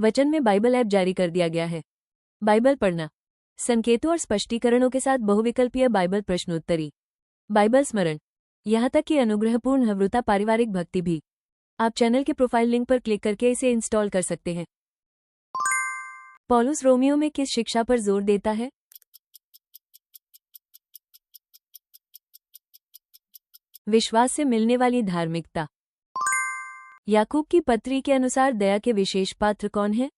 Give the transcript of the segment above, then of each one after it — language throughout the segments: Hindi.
वचन में बाइबल ऐप जारी कर दिया गया है। बाइबल पढ़ना, संकेतों और स्पष्टीकरणों के साथ बहुविकल्पीय बाइबल प्रश्नोत्तरी, बाइबल स्मरण, यहाँ तक कि अनुग्रहपूर्ण हव्रुता पारिवारिक भक्ति भी। आप चैनल के प्रोफाइल लिंक पर क्लिक करके इसे इंस्टॉल कर सकते हैं। पौलुस रोमियो में किस शिक्षा पर जोर देता है? विश्वास से मिलने वाली धार्मिकता। याकूब की पत्री के अनुसार दया के विशेष पात्र कौन है?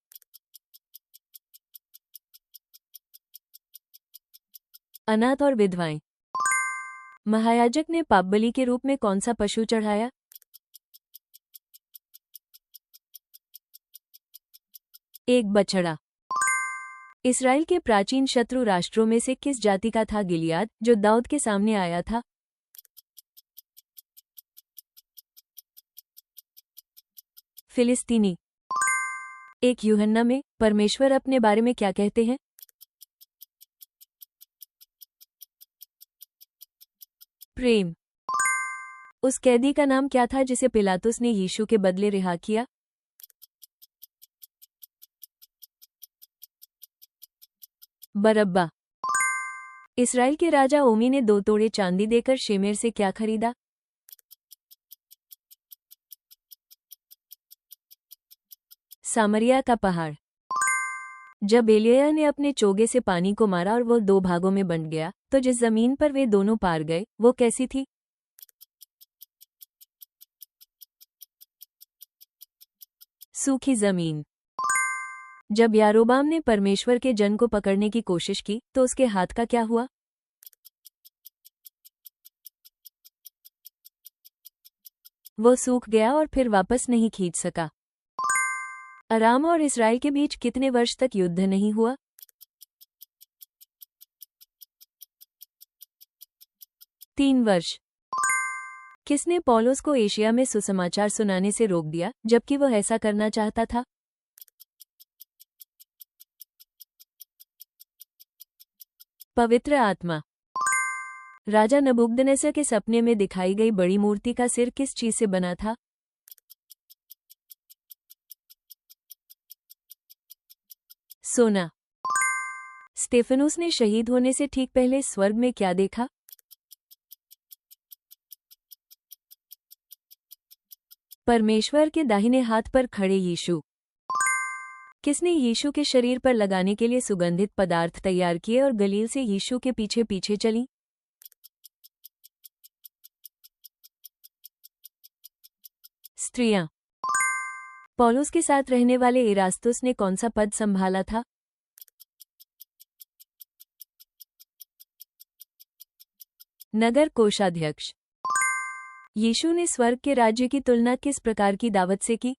अनाथ और विधवाएं। महायाजक ने पापबलि के रूप में कौन सा पशु चढ़ाया? एक बछड़ा। इस्राएल के प्राचीन शत्रु राष्ट्रों में से किस जाति का था गिलियाद, जो दाऊद के सामने आया था? फिलिस्तीनी। एक यूहन्ना में परमेश्वर अपने बारे में क्या कहते हैं? प्रेम। उस कैदी का नाम क्या था जिसे पिलातुस ने यीशु के बदले रिहा किया? बरअब्बा। इस्राएल के राजा ओमी ने 2 तोड़े चांदी देकर शेमेर से क्या खरीदा? सामरिया का पहाड़। जब एलिय्याह ने अपने चोगे से पानी को मारा और वो 2 भागों में बंट गया, तो जिस जमीन पर वे दोनों पार गए, वो कैसी थी? सूखी जमीन। जब यारोबाम ने परमेश्वर के जन को पकड़ने की कोशिश की, तो उसके हाथ का क्या हुआ? वो सूख गया और फिर वापस नहीं खींच सका। अराम और इस्राएल के बीच कितने वर्ष तक युद्ध नहीं हुआ? 3 वर्ष। किसने पौलुस को एशिया में सुसमाचार सुनाने से रोक दिया, जबकि वह ऐसा करना चाहता था? पवित्र आत्मा। राजा नबूकदनेस्सर के सपने में दिखाई गई बड़ी मूर्ति का सिर किस चीज से बना था? सोना। स्टेफनुस ने शहीद होने से ठीक पहले स्वर्ग में क्या देखा? परमेश्वर के दाहिने हाथ पर खड़े यीशु। किसने यीशु के शरीर पर लगाने के लिए सुगंधित पदार्थ तैयार किए और गलील से यीशु के पीछे पीछे चली? स्त्रियां। पौलुस के साथ रहने वाले इरास्तुस ने कौन सा पद संभाला था? नगर कोषाध्यक्ष। यीशु ने स्वर्ग के राज्य की तुलना किस प्रकार की दावत से की?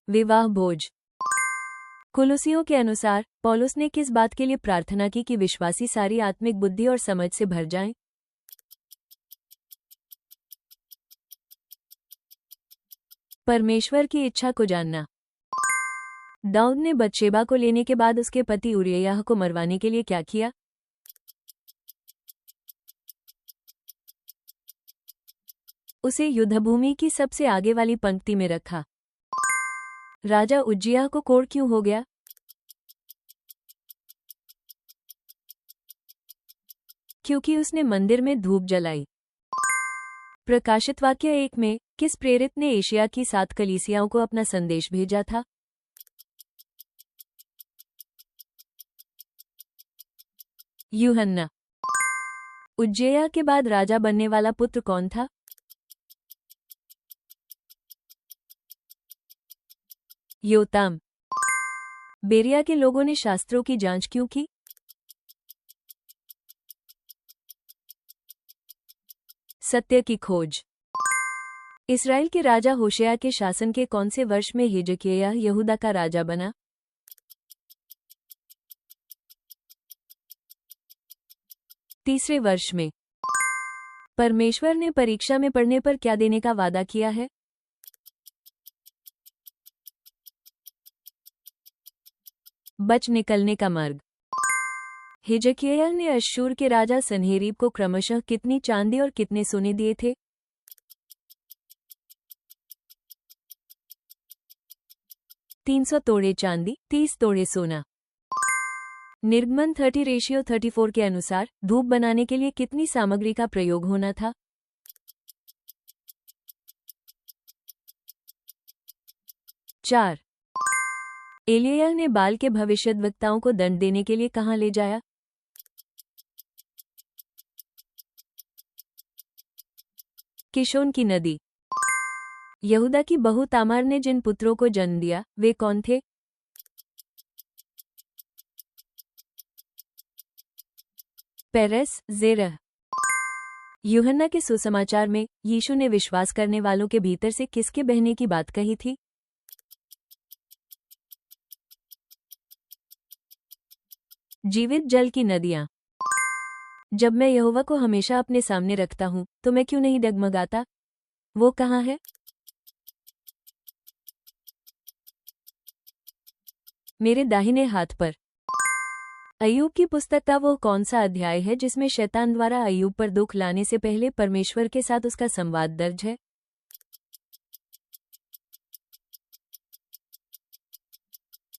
विवाह भोज। कुलुसियों के अनुसार पौलुस ने किस बात के लिए प्रार्थना की कि विश्वासी सारी आत्मिक बुद्धि और समझ से भर जाएं? परमेश्वर की इच्छा को जानना। दाऊद ने बतशेबा को लेने के बाद उसके पति उरिय्याह को मरवाने के लिए क्या किया? उसे युद्धभूमि की सबसे आगे वाली पंक्ति में रखा। राजा उज्जियाह को कोढ़ क्यों हो गया? क्योंकि उसने मंदिर में धूप जलाई। प्रकाशित वाक्य 1 में किस प्रेरित ने एशिया की 7 कलीसियाओं को अपना संदेश भेजा था? यूहन्ना। उज्जियाह के बाद राजा बनने वाला पुत्र कौन था? योताम। बेरिया के लोगों ने शास्त्रों की जांच क्यों की? सत्य की खोज। इस्राएल के राजा होशेया के शासन के कौन से वर्ष में हिजकिय्याह यहूदा का राजा बना? तीसरे वर्ष में। परमेश्वर ने परीक्षा में पढ़ने पर क्या देने का वादा किया है? बच निकलने का मार्ग। हिजकिय्याह ने अश्शूर के राजा सन्हेरीब को क्रमशः कितनी चांदी और कितने सोने दिए थे? 300 तोड़े चांदी, 30 तोड़े सोना। निर्गमन 30:34 के अनुसार धूप बनाने के लिए कितनी सामग्री का प्रयोग होना था? 4। एलिय्याह ने बाल के भविष्यद्वक्ताओं को दंड देने के लिए कहाँ ले जाया? किशोन की नदी। यहूदा की बहू तामार ने जिन पुत्रों को जन्म दिया वे कौन थे? पेरेस, जेरह। यूहन्ना के सुसमाचार में यीशु ने विश्वास करने वालों के भीतर से किसके बहने की बात कही थी? जीवित जल की नदियां। जब मैं यहोवा को हमेशा अपने सामने रखता हूं तो मैं क्यों नहीं डगमगाता? वो कहाँ है? मेरे दाहिने हाथ पर। अय्यूब की पुस्तक का वो कौन सा अध्याय है जिसमें शैतान द्वारा अय्यूब पर दुख लाने से पहले परमेश्वर के साथ उसका संवाद दर्ज है?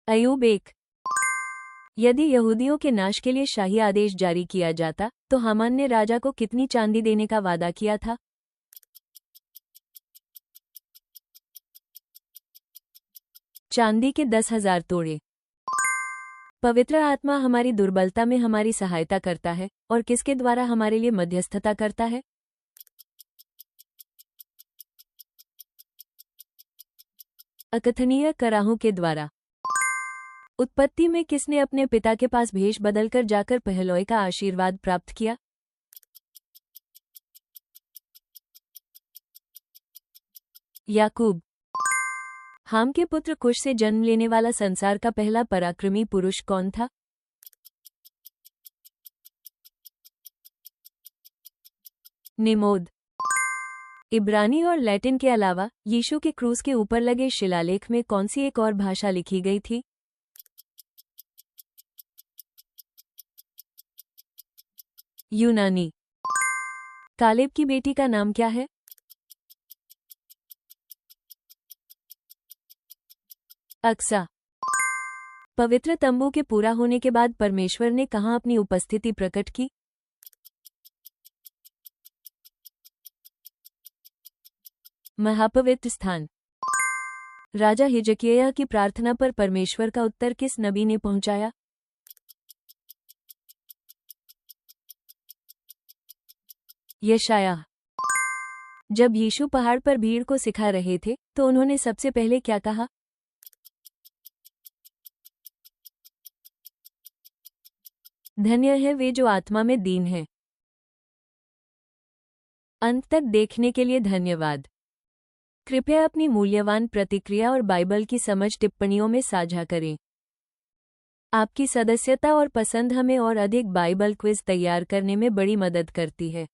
अय्यूब 1। यदि यहूदियों के नाश के लिए शाही आदेश जारी किया जाता तो हामान ने राजा को कितनी चांदी देने का वादा किया था? चांदी के 10,000 तोड़े। पवित्र आत्मा हमारी दुर्बलता में हमारी सहायता करता है और किसके द्वारा हमारे लिए मध्यस्थता करता है? अकथनीय कराहों के द्वारा। उत्पत्ति में किसने अपने पिता के पास भेष बदलकर जाकर पहलौए का आशीर्वाद प्राप्त किया? याकूब। हाम के पुत्र कुश से जन्म लेने वाला संसार का पहला पराक्रमी पुरुष कौन था? निमोद। इब्रानी और लैटिन के अलावा यीशु के क्रूस के ऊपर लगे शिलालेख में कौन सी एक और भाषा लिखी गई थी? यूनानी। कालेब की बेटी का नाम क्या है? अक्सा। पवित्र तंबू के पूरा होने के बाद परमेश्वर ने कहाँ अपनी उपस्थिति प्रकट की? महापवित्र स्थान। राजा हिजकिय्याह की प्रार्थना पर परमेश्वर का उत्तर किस नबी ने पहुंचाया? यशायाह। जब यीशु पहाड़ पर भीड़ को सिखा रहे थे तो उन्होंने सबसे पहले क्या कहा? धन्य है वे जो आत्मा में दीन हैं। अंत तक देखने के लिए धन्यवाद। कृपया अपनी मूल्यवान प्रतिक्रिया और बाइबल की समझ टिप्पणियों में साझा करें। आपकी सदस्यता और पसंद हमें और अधिक बाइबल क्विज तैयार करने में बड़ी मदद करती है।